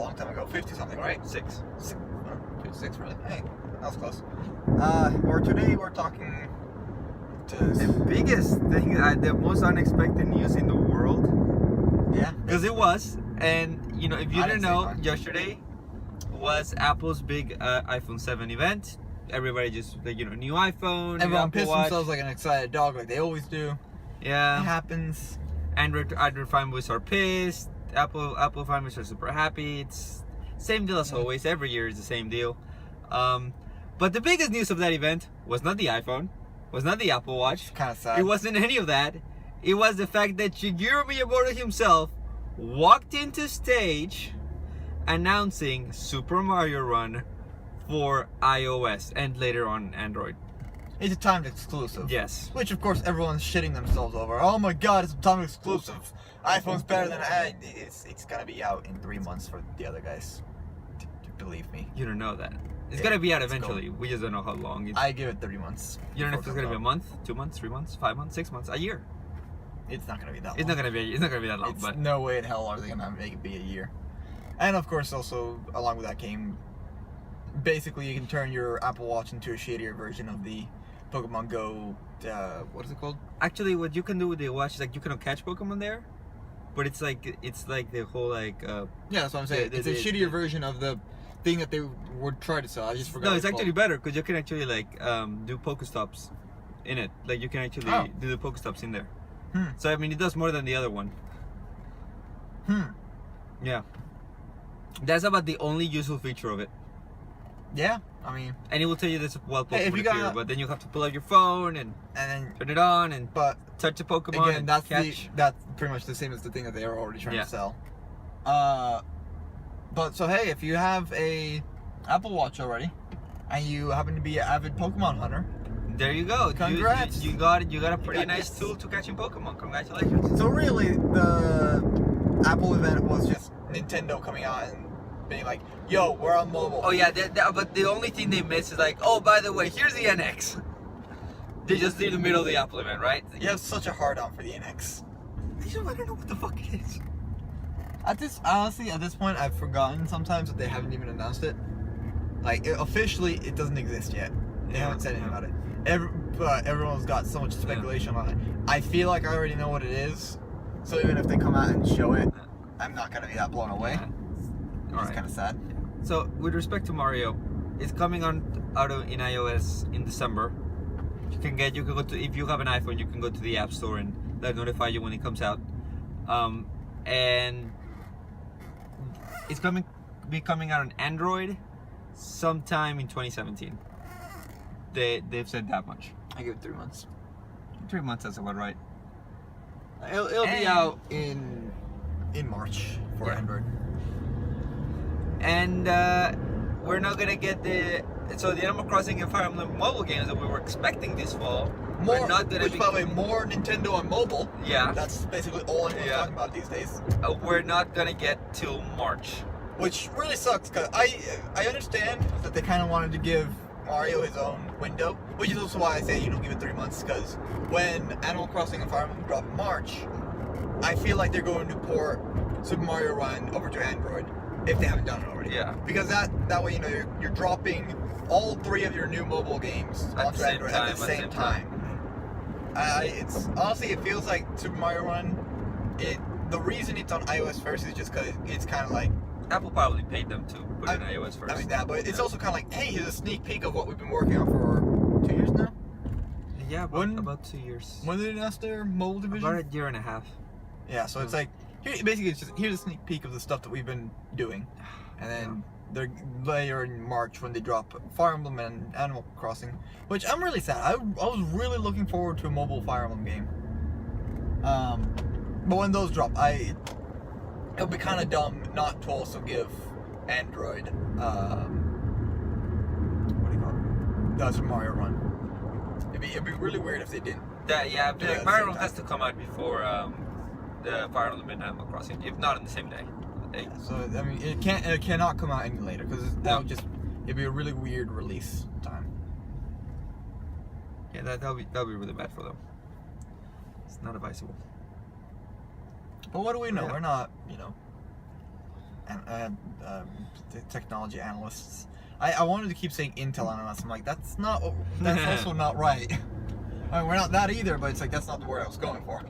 long time ago. 50 something, right? 6. 56, really? Hey, that was close. Or today we're talking to The biggest thing, the most unexpected news in the world. Yeah, because it was, and you know, if you didn't know, fine. yesterday was Apple's big iPhone 7 event. Everybody just like, you know, new iPhone. Everyone new pissed Watch. themselves like an excited dog, like they always do. Yeah, It happens. Android fanboys are pissed. Apple fanboys are super happy. It's same deal as always. Every year is the same deal. But the biggest news of that event was not the iPhone, was not the Apple Watch. Kind of sad. It wasn't any of that. It was the fact that Shigeru Miyamoto himself walked into stage announcing Super Mario Run for iOS and later on Android. It's a timed exclusive. Yes. Which of course everyone's shitting themselves over. Oh my god, it's a timed exclusive. iPhone's better than it's gonna be out in 3 months for the other guys. Believe me. You don't know that. It's gonna be out it's eventually. We just don't know how long. I give it 3 months. You don't know if before it's gonna be it a comes month, 2 months, 3 months, 5 months, 6 months, a year. out. It's not gonna be that long. It's not gonna be that long. It's But no way in hell are they gonna make it be a year. And of course, also along with that came, basically you can turn your Apple Watch into a shadier version of the Pokemon Go. What is it called? actually, what you can do with the watch is like you can catch Pokemon there, but it's like the whole like. Yeah, that's what I'm saying. It's a shittier version of the thing that they would try to sell. I just forgot. No, what it's actually called. better because you can actually like do Pokestops in it. Like you can actually do the Pokestops in there. So I mean, it does more than the other one. Yeah. That's about the only useful feature of it. Yeah, I mean, And it will tell you this while Pokemon Hey, if you appear, got- but then you have to pull out your phone and and then turn it on and but touch the Pokemon again, and that's catch. that's pretty much the same as the thing that they are already trying Yeah. to sell. But so hey, if you have a Apple Watch already, and you happen to be an avid Pokemon hunter, There you go. Congrats. You got it. You got a pretty got nice this. tool to catching Pokemon. Congratulations. so really the Apple event was just Nintendo coming out and being like, "Yo, we're on mobile." Oh yeah, but the only thing they miss is like, oh, by the way, here's the NX. They just did the middle of the Apple event, right? You have such a hard on for the NX. I don't know what the fuck it is. At this point, I've forgotten sometimes that they haven't even announced it. Like officially, it doesn't exist yet. They haven't said anything about it. But everyone's got so much speculation on it. I feel like I already know what it is. So even if they come out and show it, I'm not gonna be that blown away. It's Alright. kind of sad. So with respect to Mario, it's coming in iOS in December. You can go to, if you have an iPhone, you can go to the App Store and they'll notify you when it comes out. And it's coming out on Android sometime in 2017. They've said that much. I give it 3 months. 3 months, that's about right. It'll be And- out in March for Yeah. Android. And we're not gonna get the Animal Crossing and Fire Emblem mobile games that we were expecting this fall. We're not gonna be. By the way, more Nintendo on mobile. Yeah. That's basically all anyone's Yeah. talking about these days. We're not gonna get till March. Which really sucks, because I understand that they kind of wanted to give Mario his own window, which is also why I say you don't give it 3 months, because when Animal Crossing and Fire Emblem drop in March, I feel like they're going to port Super Mario Run over to Android, if they haven't done it already. Yeah. Because that way, you know, you're dropping all 3 of your new mobile games onto Android at the same time. It's honestly, it feels like Super Mario Run. The reason it's on iOS first is just because it's kind of like. Apple probably paid them to put it in iOS first. I mean that, but it's also kind of like, hey, here's a sneak peek of what we've been working on for 2 years now. Yeah, about 2 years. When did they announce their mobile division? About a year and a half. Yeah, so it's like basically it's just here's a sneak peek of the stuff that we've been doing, and then they're later in March when they drop Fire Emblem and Animal Crossing, which I'm really sad. I was really looking forward to a mobile Fire Emblem game. But when those drop, it'll be kind of dumb not to also give Android, what do you call it? The Super Mario Run. It'd be really weird if they didn't. Yeah, Yeah, at the Fire same Emblem has to come out before the Fire Emblem and Animal Crossing, if not on the same day. So I mean, it cannot come out any later because it'd be a really weird release time. Yeah, that'll be really bad for them. It's not advisable. But what do we know? Yeah. We're not, you know. the technology analysts. I wanted to keep saying Intel analysts. I'm like, that's also not right. I mean, we're not that either, but it's like that's not the word I was going for.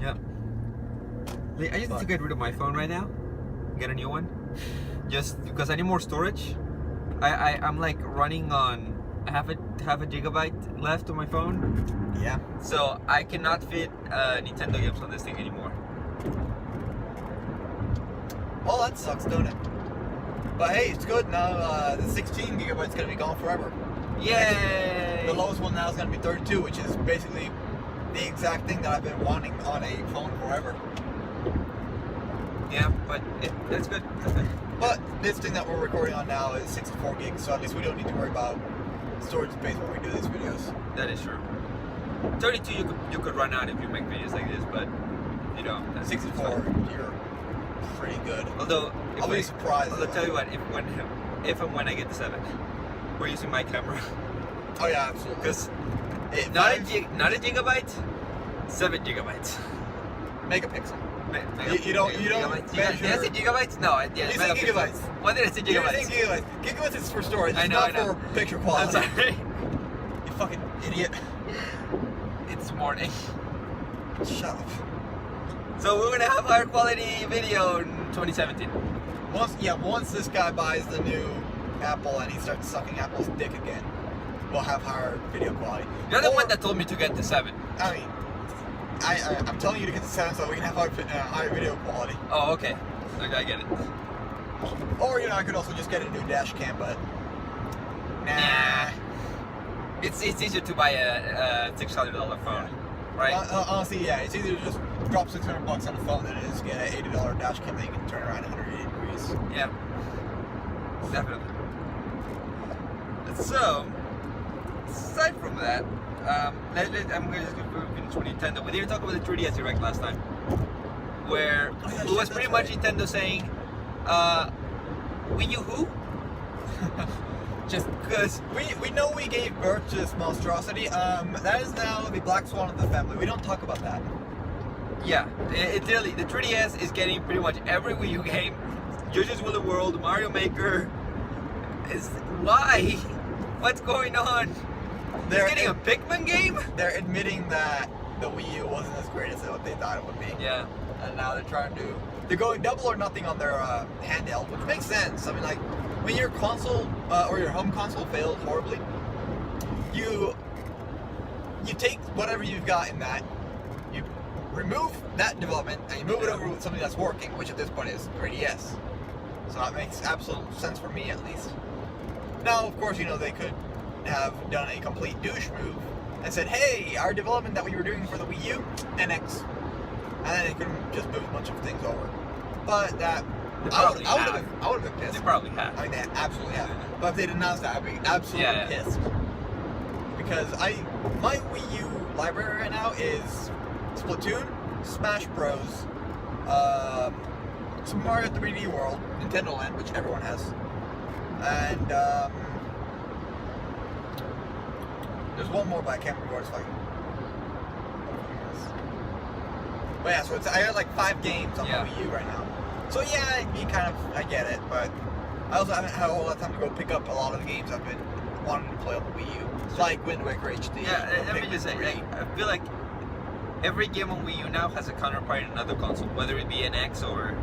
Yep. I just need to get rid of my phone right now. Get a new one. Just because I need more storage. I'm like running on half a gigabyte left on my phone. Yeah. So I cannot fit Nintendo games on this thing anymore. Well, that sucks, don't it? But hey, it's good now. The 16 gigabyte's gonna be gone forever. Yay! The lowest one now is gonna be 32, which is basically the exact thing that I've been wanting on a phone forever. Yeah, but that's good. That's good. But this thing that we're recording on now is 64 gigs, so at least we don't need to worry about storage space when we do these videos. That is true. 32 you could run out if you make videos like this, but you know, 64 you're pretty good. Although I'll be surprised. I'll tell you what, if and when I get the 7, we're using my camera. Oh yeah, absolutely. Because not a gigabyte, 7 gigabytes. Megapixel. You don't measure. Did I say gigabytes? No, yeah. You say gigabytes. What did I say gigabytes? You say gigabytes. Gigabytes is for storage. It's I know. for picture quality. I'm sorry. You fucking idiot. It's morning. Shut up. So we're gonna have higher quality video in 2017. Once this guy buys the new Apple and he starts sucking Apple's dick again, we'll have higher video quality. You're the one that told me to get the 7. I mean, I'm telling you to get the 7 so we can have higher video quality. Oh, okay. I get it. Or, I could also just get a new dash cam, but nah. It's easier to buy a $600 phone, right? Honestly, yeah, it's easier to just drop $600 on a phone than it is to get an $80 dash cam that you can turn around 180 degrees. Yeah, definitely. So, aside from that, I'm going to just finish with Nintendo. We didn't talk about the 3DS Direct last time, where it was pretty much Nintendo saying, Wii U who? Just because we know we gave birth to this monstrosity. That is now the black swan of the family. We don't talk about that. Yeah, it literally, the 3DS is getting pretty much every Wii U game. Judges Will the World, Mario Maker. Why? What's going on? They're getting a Pikmin game? They're admitting that the Wii U wasn't as great as what they thought it would be. Yeah. And now they're going double or nothing on their handheld, which makes sense. I mean, like, when your console or your home console failed horribly, you take whatever you've got in that, you remove that development, and you move it over with something that's working, which at this point is 3DS. So that makes absolute sense for me, at least. Now, of course, they could have done a complete douche move and said, hey, our development that we were doing for the Wii U, NX. And then they could just move a bunch of things over. But that, I would have been pissed. They probably have. I mean, they absolutely have. But if they'd announced that, I'd be absolutely pissed. Because my Wii U library right now is Splatoon, Smash Bros, Super Mario 3D World, Nintendo Land, which everyone has, and there's one more, but I can't remember what it's like. But yeah, so I got like 5 games on the Wii U right now. So yeah, I get it, but I also haven't had a whole lot of time to go pick up a lot of the games I've been wanting to play on the Wii U, like Wind Waker HD. Yeah, let me just say, I feel like every game on Wii U now has a counterpart in another console, whether it be an X or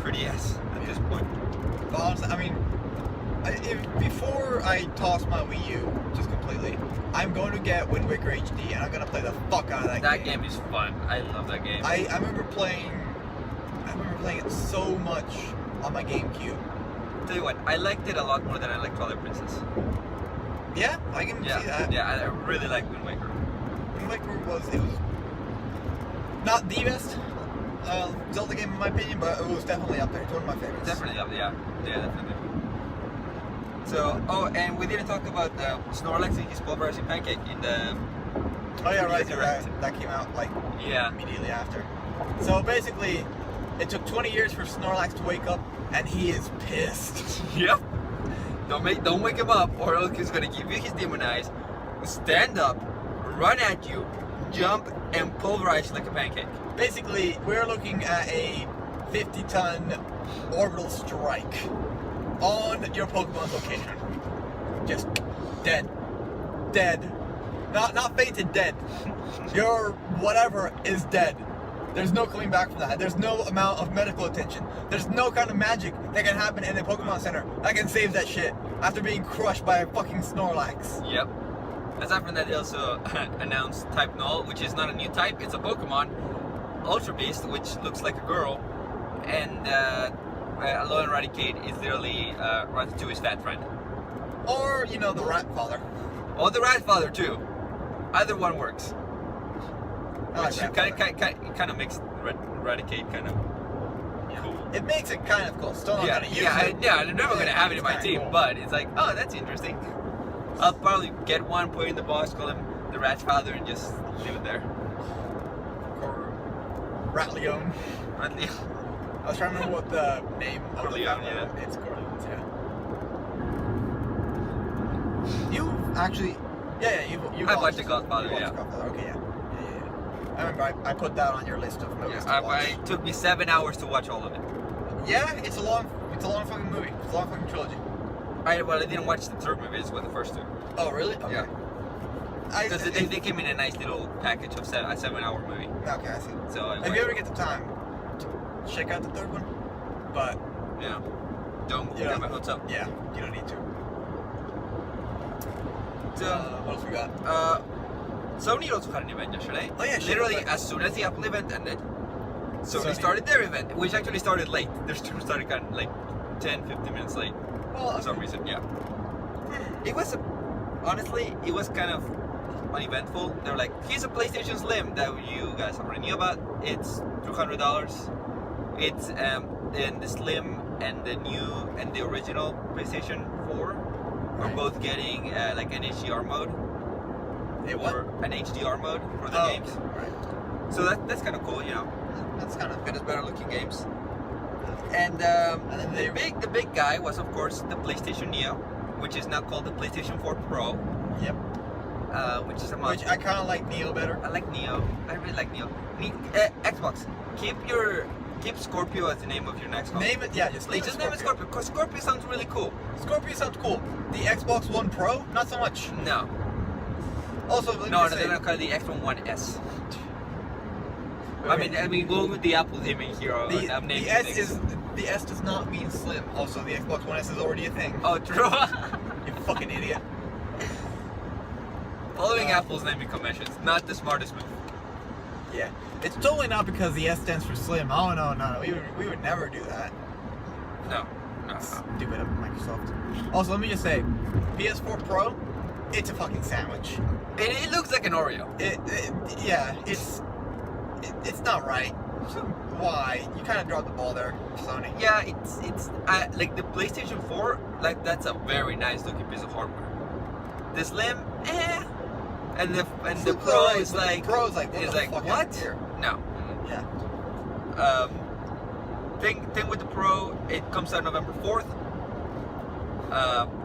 3DS at this point. But honestly, I mean, before I toss my Wii U just completely, I'm going to get Wind Waker HD and I'm going to play the fuck out of that game. That game is fun. I love that game. I remember playing it so much on my GameCube. Tell you what, I liked it a lot more than I liked Twilight Princess. Yeah, I can see that. Yeah, I really like Wind Waker. Wind Waker was not the best Zelda game in my opinion, but it was definitely up there. It's one of my favorites. Definitely up there, yeah, definitely. So, and we didn't talk about Snorlax and his pulverizing pancake in the... Oh yeah, right, that came out like immediately after. So basically, it took 20 years for Snorlax to wake up, and he is pissed. Yep. Don't wake him up, or else he's gonna give you his demon eyes, stand up, run at you, jump, and pulverize you like a pancake. Basically, we're looking at a 50-ton orbital strike on your Pokemon's location. Just dead. Dead. Not fainted, dead. Your whatever is dead. There's no coming back from that. There's no amount of medical attention. There's no kind of magic that can happen in a Pokemon Center that can save that shit after being crushed by a fucking Snorlax. Yep. Aside from that, they also announced Type Null, which is not a new type, it's a Pokemon. Ultra Beast, which looks like a girl. And Alolan Raticate is literally Ratatouille's fat friend. Or, you know, the Rat Father. Or the Rat Father, too. Either one works. I like Which Rat Father. kind of makes Raticate kind of cool. It makes it kind of cool. Still not gonna use it. I'm never gonna have it in It's my kinda team, cool. but it's like, oh, that's interesting. I'll probably get one, put it in the box, call him the Rat Father, and just leave it there. Or Ratleon. Ratleon. I was trying to remember what the name of the Corleone, family yeah. It's Corleone, yeah. You actually, you've I watched The Godfather, you watched yeah. The Godfather. Okay, yeah. I remember I put that on your list of movies to watch. It took me 7 hours to watch all of it. Yeah, it's a long fucking movie. It's a long fucking trilogy. I didn't watch the third movie, it's with the first two. Oh, really? Okay. Yeah. Because they came in a nice little package of a 7-hour movie. Okay, I see. So If you ever get the time, check out the third one. But yeah, don't get my hopes up. yeah, you don't need to. So What else we got? Sony also had an event yesterday. Oh, yeah, shit, Literally right. as soon as the Apple event ended, Sony Sony. started their event, which actually started late. Their stream started kind of like 10-15 minutes late Well, for some reason. Yeah, it was honestly it was kind of uneventful. They were like, here's a PlayStation Slim that you guys already knew about. It's $200. It's and the Slim and the new and the original PlayStation 4 are Right. both getting like an HDR mode. What? An HDR mode for the games. Right. So that's kind of cool, you know. That's kind of It is better looking games. And then the big guy was of course the PlayStation Neo, which is now called the PlayStation 4 Pro, Yep. which is a must. Which I kind of like Neo better. I like Neo. I really like Neo. Xbox. Keep Scorpio as the name of your next console. Name it, yeah, just Just name it Scorpio, because Scorpio sounds really cool. Scorpio sounds cool. The Xbox One Pro, not so much. No. Also, let me No, say, they're gonna call it the Xbox One S. I mean, go with the Apple theming here. I'm naming the S things. the S does not mean slim. Also, the Xbox One S is already a thing. Oh, true. You fucking idiot. Following Apple's naming conventions, not the smartest move. Yeah, it's totally not because the S stands for slim. Oh no, we would never do that. No. Stupid Microsoft. Also, let me just say, PS4 Pro, it's a fucking sandwich. It looks like an Oreo. It's not right. Why? You kind of dropped the ball there, Sony. Yeah, it's like the PlayStation 4. Like that's a very nice looking piece of hardware. The Slim, and the Pro alright, is but the like Pro is like, what the fuck what? happened here? No. Yeah. Thing with the Pro, it comes out November 4th.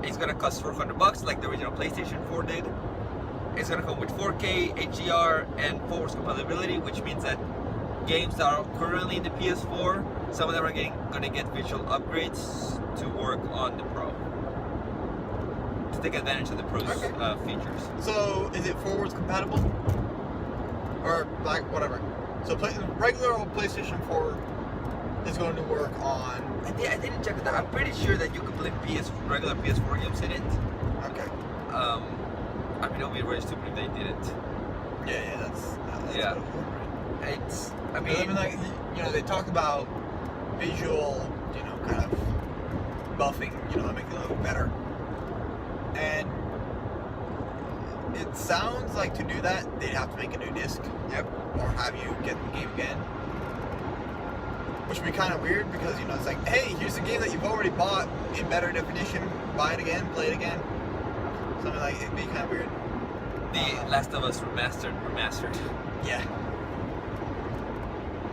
It's gonna cost $400 like the original PlayStation 4 did. It's gonna come with 4K, HDR, and forwards compatibility, which means that games that are currently in the PS4, some of them are gonna get visual upgrades to work on the Pro to take advantage of the Pro's features. So, is it forwards compatible? Or, like, whatever. So, regular old PlayStation 4 is going to work on... I didn't check that. I'm pretty sure that you can play regular PS4 games in it. Okay. I mean, it would be very stupid if they didn't. Yeah, that's Yeah. good. It's, I mean, like, you know, they talk about visual, you know, kind of buffing, you know, making it look better. And it sounds like to do that, they'd have to make a new disc. Yep. Or have you get the game again. Which would be kind of weird because, you know, it's like, hey, here's a game that you've already bought in better definition. Buy it again, play it again. Something like, it'd be kind of weird. The Last of Us remastered. Yeah.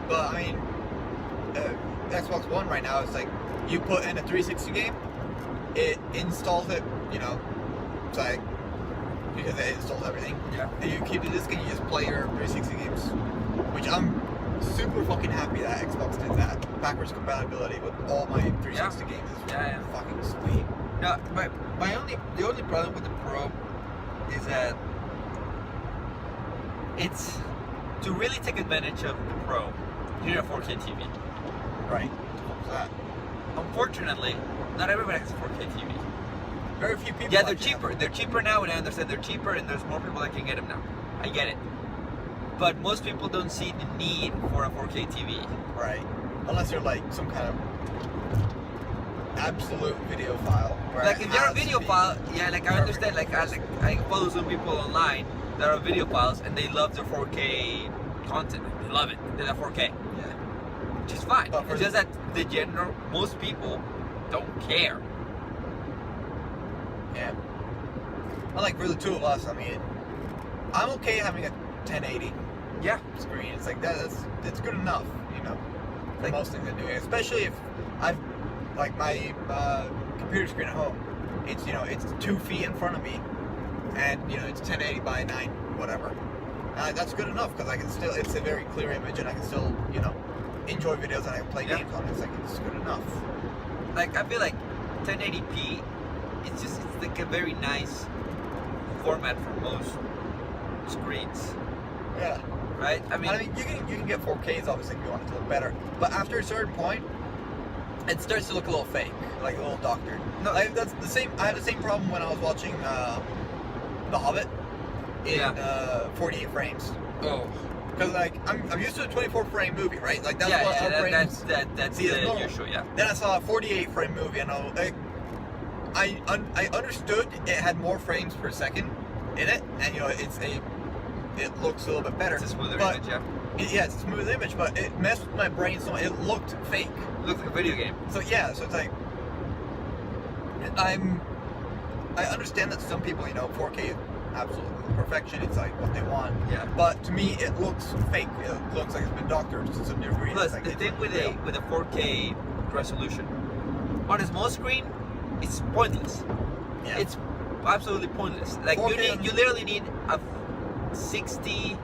But, I mean, Xbox One right now, it's like, you put in a 360 game, it installs it, you know, it's like, because it installs everything. Yeah. And you keep the disc and you just play your 360 games. Which I'm super fucking happy that Xbox did that. Backwards compatibility with all my 360 games is fucking sweet. No, the only problem with the Pro is that it's to really take advantage of the Pro, you need a 4K TV. Right. What's that? Unfortunately, not everybody has a 4K TV. Very few people. Yeah, they're cheaper. They're cheaper now, and I understand they're cheaper, and there's more people that can get them now. I get it. But most people don't see the need for a 4K TV. Right. Unless you're like some kind of absolute video file. Like if you're a video file, yeah, like I understand. Like I follow some people online that are video files, and they love their 4K content. They love it. They love 4K. Yeah. Which is fine. It's just that most people don't care. Yeah. Like for the two of us, I mean, I'm okay having a 1080 screen. It's like that's good enough, you know, for like, most things I do. Especially if I've like my computer screen at home. It's it's 2 feet in front of me, and it's 1080 by 9 whatever. That's good enough because I can still. It's a very clear image, and I can still enjoy videos and I can play games on it. It's good enough. Like I feel like 1080p. It's like a very nice format for most screens. Yeah. Right? I mean you can get 4Ks obviously if you want it to look better, but after a certain point, it starts to look a little fake, like a little doctored. No, that's the same. I had the same problem when I was watching The Hobbit in 48 frames. Oh. Because like I'm used to a 24 frame movie, right? Like that's what our brains that's see as normal. Usual, yeah. Then I saw a 48 frame movie, and I understood it had more frames per second in it, and it looks a little bit better. It's a smoother image, yeah. It's a smooth image, but it messed with my brain so it looked fake. It looked like a video game. So yeah, so it's like I understand that some people 4K is absolutely perfection. It's like what they want. Yeah. But to me, it looks fake. It looks like it's been doctored to some degree. Plus, like the thing with a 4K resolution on a small screen, it's pointless. Yeah. It's absolutely pointless. Like you literally need a 60-inch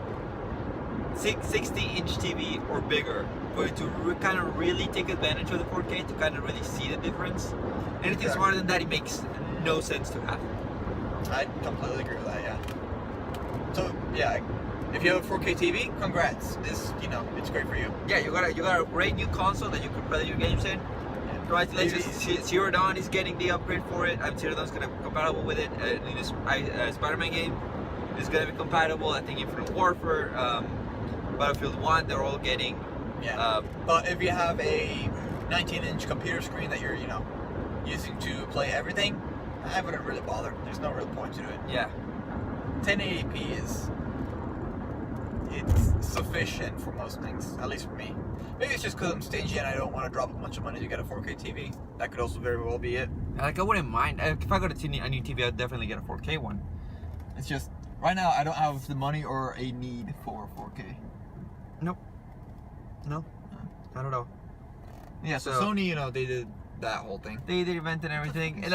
TV or bigger for you to kind of really take advantage of the 4K to kind of really see the difference. Anything smaller than that, it makes no sense to have. I completely agree with that. Yeah. So yeah, if you have a 4K TV, congrats. It's great for you. Yeah, you got a great new console that you can play your games in. Congratulations, Zero Dawn is getting the upgrade for it. Zero Dawn is gonna be compatible with it. Spider-Man game is gonna be compatible. I think Infinite Warfare, Battlefield 1, they're all getting. Yeah. But if you have a 19-inch computer screen that you're using to play everything, I wouldn't really bother. There's no real point to it. Yeah. 1080p it's sufficient for most things, at least for me. Maybe it's just because I'm stingy and I don't want to drop a bunch of money to get a 4K TV. That could also very well be it. Like I wouldn't mind if I got a new TV, I'd definitely get a 4K one. It's just right now I don't have the money or a need for 4K. Nope. No, not at all. Yeah. So Sony, they did that whole thing. They did event and everything. And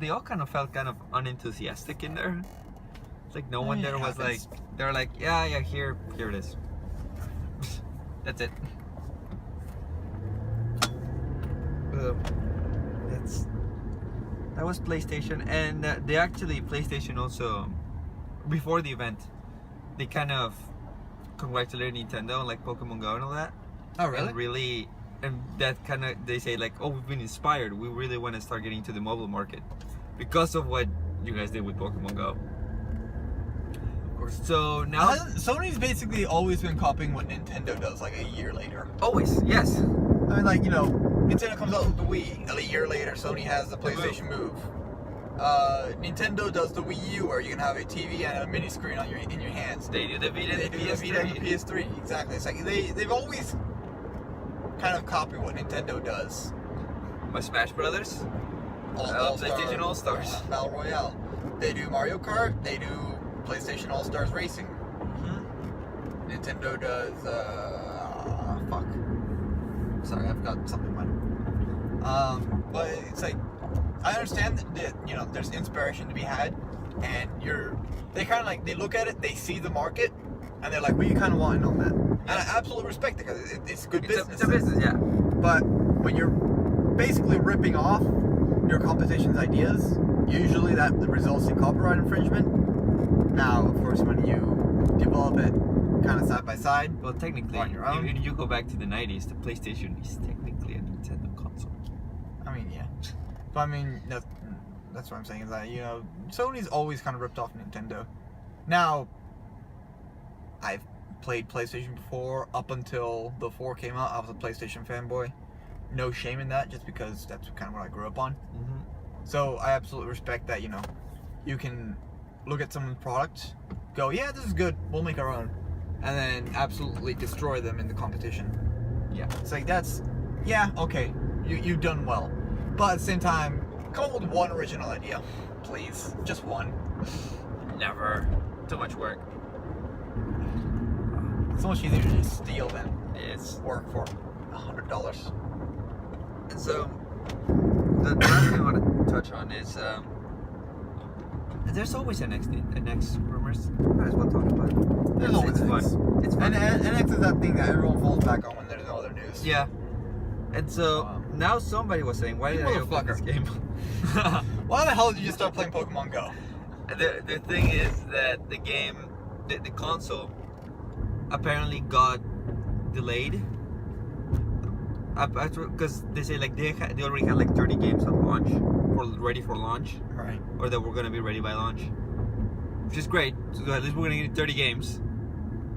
they all kind of felt kind of unenthusiastic in there. It's like no one there was like, they were like, yeah, here it is. That's it. That was PlayStation, and PlayStation also, before the event, they kind of congratulated Nintendo on like Pokemon Go and all that. Oh really? And that kind of, they say like, oh, we've been inspired. We really want to start getting into the mobile market because of what you guys did with Pokemon Go. Of course. So now Sony's basically always been copying what Nintendo does like a year later. Always, yes. I mean, like, Nintendo comes out with the Wii, and a year later Sony has the PlayStation Move. Nintendo does the Wii U, where you can have a TV and a mini screen in your hands. They do the Vita and the PS3. The Vita and the PS3, exactly. It's like they've always kind of copied what Nintendo does. My Smash Brothers, PlayStation All Stars, Battle Royale. They do Mario Kart. They do PlayStation All Stars Racing. Mm-hmm. Nintendo does fuck. Sorry, I've got something in mind. But it's like, I understand that there's inspiration to be had, and they kind of like, they look at it, they see the market, and they're like, "We kind of want in on that," and I absolutely respect it because it's good business. It's a business, yeah. But when you're basically ripping off your competition's ideas, usually that results in copyright infringement. Now, of course, when you develop it kind of side by side, Well, technically, on your own. if you go back to the 90s, the PlayStation is technically a Nintendo console. I mean, yeah. But I mean, that's what I'm saying is that, you know, Sony's always kind of ripped off Nintendo. Now, I've played PlayStation before. Up until the 4 came out, I was a PlayStation fanboy. No shame in that, just because that's kind of what I grew up on. Mm-hmm. So I absolutely respect that, you know, you can look at someone's product, go, yeah, this is good, we'll make our own, and then absolutely destroy them in the competition. Yeah. It's like, that's, yeah, okay, you've done well. But at the same time, come up with one original idea, please. Just one. Never. Too much work. It's so much easier to just steal than It's work for $100. And so the last thing I want to touch on is there's always an NX rumors. Might as well talk about it. There's always it's NX. fun. It's fun. And NX is that thing that everyone falls back on when there's no other news. Yeah. And so now somebody was saying, why did I open this game? Why the hell did you just start playing Pokemon Go? The thing is that the game, the console, apparently got delayed. Because they say like they already had like 30 games at launch, ready for launch, Right. or that were gonna be ready by launch, which is great. So at least we're gonna get 30 games.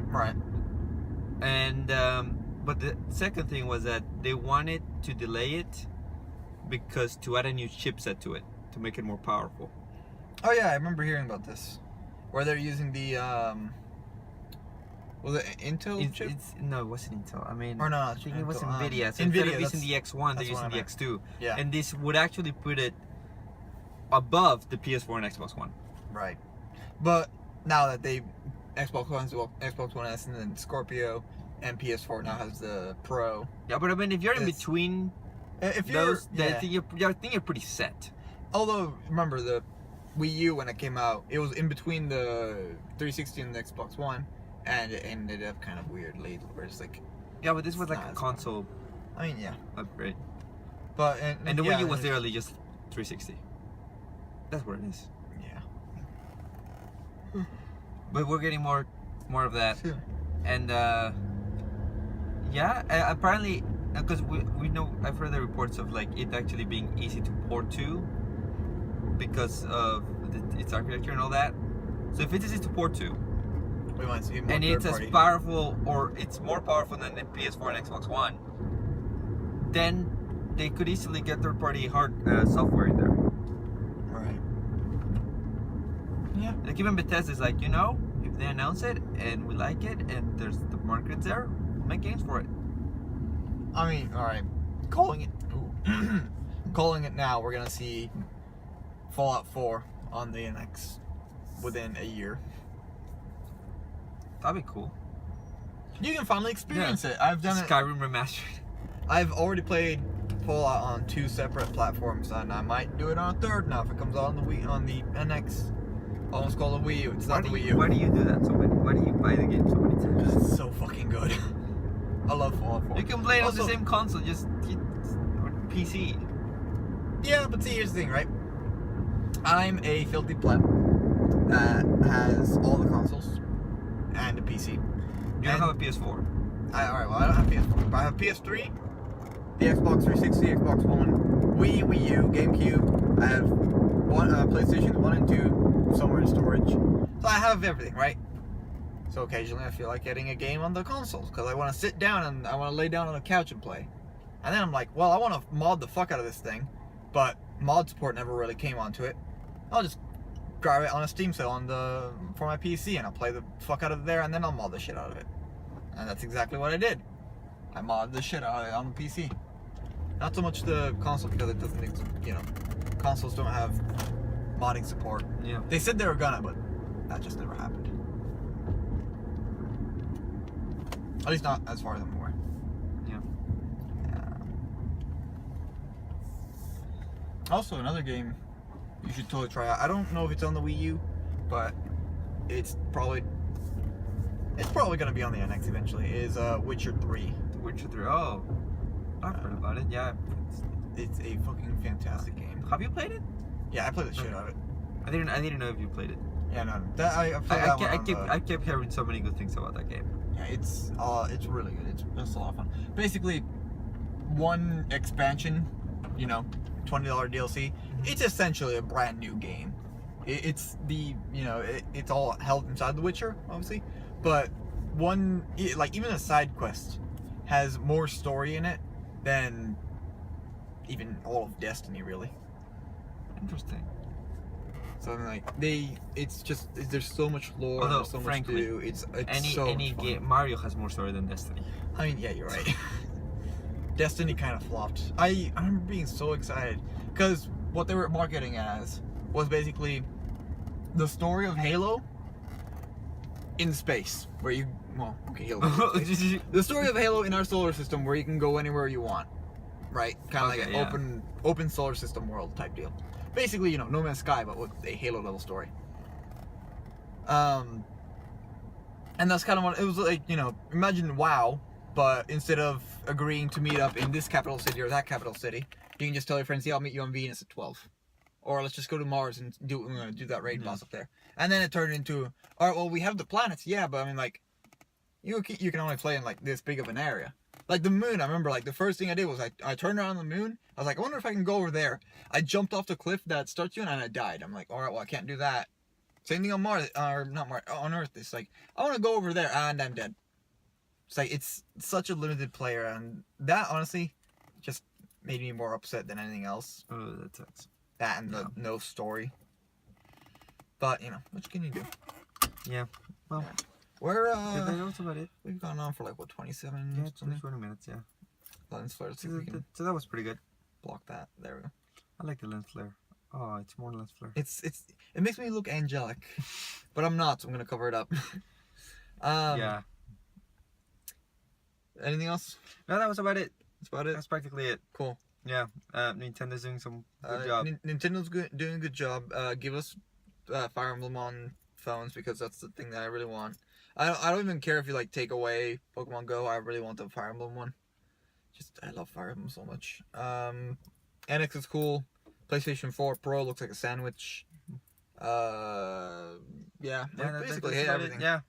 Right. And but the second thing was that they wanted to delay it because to add a new chipset to it to make it more powerful. Oh yeah, I remember hearing about this, where they're using the was it Intel chip? No, it wasn't Intel. I mean, Or no, I think it was Intel, Nvidia. So Nvidia, instead of using that's- the X1, they're that's what using I the meant. X2. Yeah. And this would actually put it above the PS4 and Xbox One. Right. But now that they Xbox One S and then Scorpio and PS4 now has the Pro. Yeah, but I mean, if you're in It's- between If you're, those, yeah. I think you're pretty set. Although remember the Wii U when it came out, it was in between the 360 and the Xbox One, and it ended up kind of weirdly where it's like, Yeah, but this was like Nah, a it's console I mean, yeah. upgrade. But And the yeah, Wii U was it's- literally just 360. That's what it is. Yeah. But we're getting more of that. Sure. And yeah, apparently, because we know, I've heard the reports of like it actually being easy to port to because of its architecture and all that. So if it's easy to port to, We might see more and it's as third-party. powerful, or it's more powerful than the PS4 and Xbox One, then they could easily get third-party software in there. Right. Yeah. Like even Bethesda is like, you know, if they announce it and we like it and there's the market's there, we'll make games for it. I mean, all right. Calling it. Ooh. Calling it now. We're gonna see Fallout 4 on the NX within a year. That'd be cool. You can finally experience it. I've done it. Skyrim remastered. I've already played Fallout on 2 separate platforms, and I might do it on a third now if it comes out on the Wii, on the NX. Almost called the Wii U. It's not the Wii U. Why do you do that so many? Why do you buy the game so many times? Because it's so fucking good. I love Fallout 4. You can play it on the Also- same console, just or PC. Yeah, but see, here's the thing, right? I'm a filthy pleb that has all the consoles and a PC. You don't And- have a PS4. Alright, well, I don't have PS4, but I have PS3, the Xbox 360, Xbox One, Wii U, GameCube. I have PlayStation 1 and 2 somewhere in storage. So I have everything, right? So occasionally I feel like getting a game on the consoles because I want to sit down and I want to lay down on the couch and play. And then I'm like, well, I want to mod the fuck out of this thing, but mod support never really came onto it. I'll just grab it on a Steam sale for my PC and I'll play the fuck out of it there and then I'll mod the shit out of it. And that's exactly what I did. I modded the shit out of it on the PC. Not so much the console because it doesn't, you know, consoles don't have modding support. Yeah. They said they were gonna, but that just never happened. At least not as far as I'm aware. Yeah. Also, another game you should totally try out. I don't know if it's on the Wii U, but it's probably it's probably gonna be on the NX eventually. Is Witcher 3. Witcher 3. Oh, I've heard about it. Yeah. It's a fucking fantastic game. Have you played it? Yeah, I played the shit out of it. I didn't know if you played it. Yeah, no, I played that one. I kept hearing so many good things about that game. Yeah, it's really good. It's a lot of fun. Basically, one expansion, you know, $20 DLC. It's essentially a brand new game. It's it's all held inside The Witcher, obviously, but even a side quest has more story in it than even all of Destiny, really. Interesting. So I mean, like there's so much lore, Although, there's so frankly, much to do. It's so any much fun. game, Mario has more story than Destiny. I mean, yeah, you're right. Destiny kind of flopped. I remember being so excited because what they were marketing as was basically the story of Halo in space, where you Halo. The story of Halo in our solar system, where you can go anywhere you want, right? Kind of like an open solar system world type deal. Basically, you know, No Man's Sky, but with a Halo level story. And that's kind of what it was like. You know, imagine WoW, but instead of agreeing to meet up in this capital city or that capital city, you can just tell your friends, "Yeah, I'll meet you on Venus at 12." Or let's just go to Mars and do that raid boss up there. And then it turned into, all right, well, we have the planets, yeah, but I mean, like, you can only play in, like, this big of an area. Like, the moon, I remember, like, the first thing I did was I turned around the moon. I was like, I wonder if I can go over there. I jumped off the cliff that starts you, and I died. I'm like, all right, well, I can't do that. Same thing on Mars, or not Mars, on Earth. It's like, I want to go over there, and I'm dead. It's like, it's such a limited player, and that, honestly, just made me more upset than anything else. Oh, that sucks. That and the no story. But, you know, what can you do? Yeah. Well, we're, that's about it. We've gone on for like, what, 27 minutes? Yeah, 20 minutes, yeah. Lens flare, let's see if we can So that was pretty good. block that. There we go. I like the lens flare. Oh, it's more lens flare. It makes me look angelic. But I'm not, so I'm going to cover it up. Yeah. Anything else? No, that was about it. That's about it? That's practically it. Cool. Yeah, Nintendo's doing some good job. Nintendo's doing a good job. Give us Fire Emblem on phones, because that's the thing that I really want. I don't even care if you like take away Pokemon Go. I really want the Fire Emblem one. I love Fire Emblem so much. NX is cool. PlayStation 4 Pro looks like a sandwich. Yeah, basically hit everything. Yeah.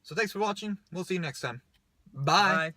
So thanks for watching. We'll see you next time. Bye.